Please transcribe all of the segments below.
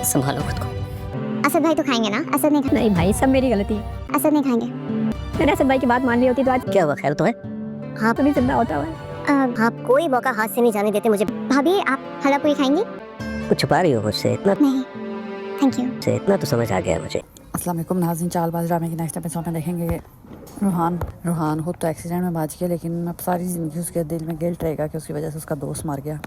संभालो खुद को। असद भाई तो खाएंगे ना? असद नहीं नहीं भाई, सब मेरी गलती है। असद नहीं खाएंगे। मैंने असद भाई की बात मान ली होती तो आज क्या हुआ, खैर तो है? हाँ तो भी जिंदा होता हुआ। आप कोई मौका हाथ से नहीं जाने देते मुझे। भाभी आप हलवा पूरी खाएंगी? कुछ छुपा रही हो मुझसे? नहीं, थैंक यू। इतना तो समझ आ गया मुझे। अस्सलाम वालेकुम नाज़रीन, चालबाज़ ड्रामे की नेक्स्ट एपिसोड में देखेंगे कि रूहान खुद तो एक्सीडेंट में बच गया, लेकिन अब सारी ज़िंदगी उसके दिल में गिल्ट रहेगा कि उसकी वजह से उसका दोस्त मर गया।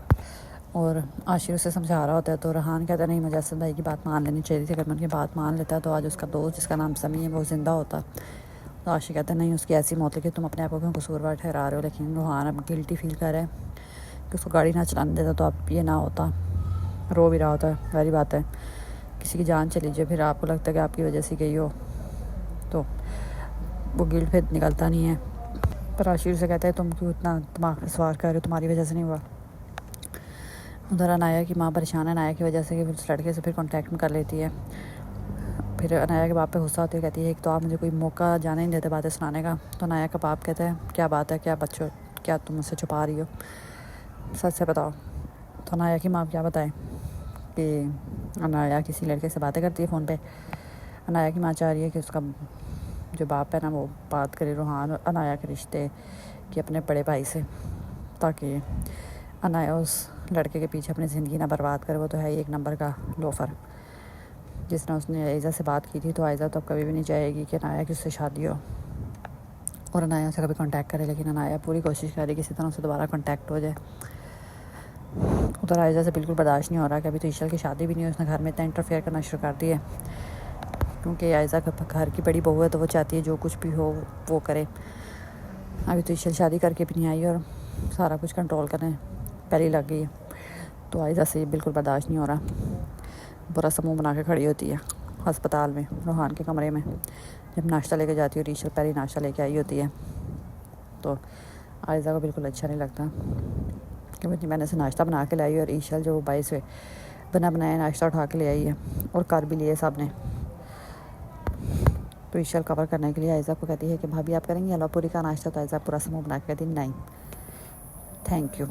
और आशिर उसे समझा रहा होता है तो रूहान कहता है नहीं, मुझे असद भाई की बात मान लेनी चाहिए थी। अगर मैं उनकी बात मान लेता तो आज उसका दोस्त जिसका नाम समी है वो ज़िंदा होता। तो आशिर कहता है नहीं, उसकी ऐसी मौत है कि तुम अपने आप को क्यों कसूरवार ठहरा रहे हो। लेकिन रूहान अब गिल्टी फील कर रहा है कि उसको गाड़ी ना चलाने देता तो अब ये ना होता। रो भी रहा होता है, वही बात है, किसी की जान चली जाए फिर आपको लगता है कि आपकी वजह से गई हो, तो वो गिल्ट फिर निकलता नहीं है। पर आशिर से कहता है तुम क्यों इतना दिमाग पर सवार कर रहे हो, तुम्हारी वजह से नहीं हुआ। उधर अनाया की माँ परेशान है अनाया की वजह से कि उस लड़के से फिर कांटेक्ट में कर लेती है। फिर अनाया के बाप पे गुस्सा होती है, कहती है एक तो आप मुझे कोई मौका जाने नहीं देते बातें सुनाने का। तो अनाया का बाप कहता है क्या बात है, क्या बच्चों, क्या तुम मुझसे छुपा रही हो, सच से बताओ। तो अनाया की माँ क्या बताए कि अनाया किसी लड़के से बातें करती है फ़ोन पे। अनाया की माँ चाह रही है कि उसका जो बाप है ना वो बात करे रूहान और अनाया के रिश्ते कि अपने बड़े भाई से, ताकि अनाया उस लड़के के पीछे अपनी ज़िंदगी ना बर्बाद करे। वो तो है ही एक नंबर का लोफर। जिस तरह उसने आयज़ा से बात की थी तो आयज़ा तो अब कभी भी नहीं चाहेगी कि अनाया की उससे शादी हो और अनाया से कभी कांटेक्ट करे। लेकिन अनाया पूरी कोशिश कर रही है किसी तरह से दोबारा कांटेक्ट हो जाए। उधर आयज़ा से बिल्कुल बर्दाश्त नहीं हो रहा कि अभी तो ईशल की शादी भी नहीं हुई, उसने घर में इतना इंटरफेयर करना शुरू कर दिया। क्योंकि आयज़ा घर की बड़ी बहू है तो वो चाहती है जो कुछ भी हो वो करे। अभी तो ईशल शादी करके भी नहीं आई और सारा कुछ कंट्रोल करने पहले लग गई है। तो आयज़ा से बिल्कुल बर्दाश्त नहीं हो रहा। बुरा समूह बना के खड़ी होती है अस्पताल में रूहान के कमरे में। जब नाश्ता लेके जाती है और ईशल पहले नाश्ता लेके आई होती है तो आयज़ा को बिल्कुल अच्छा नहीं लगता कि मुझे मैंने से नाश्ता बना के लाई और ईशल जो बाई से बना बनाया नाश्ता उठा के ले आई है और कर भी लिए सब ने। तो ईशल कवर करने के लिए आयज़ा को कहती है कि भाभी आप करेंगी हलवा पूरी का नाश्ता। तो आयज़ा पूरा समूह बना के कहती नहीं, थैंक यू।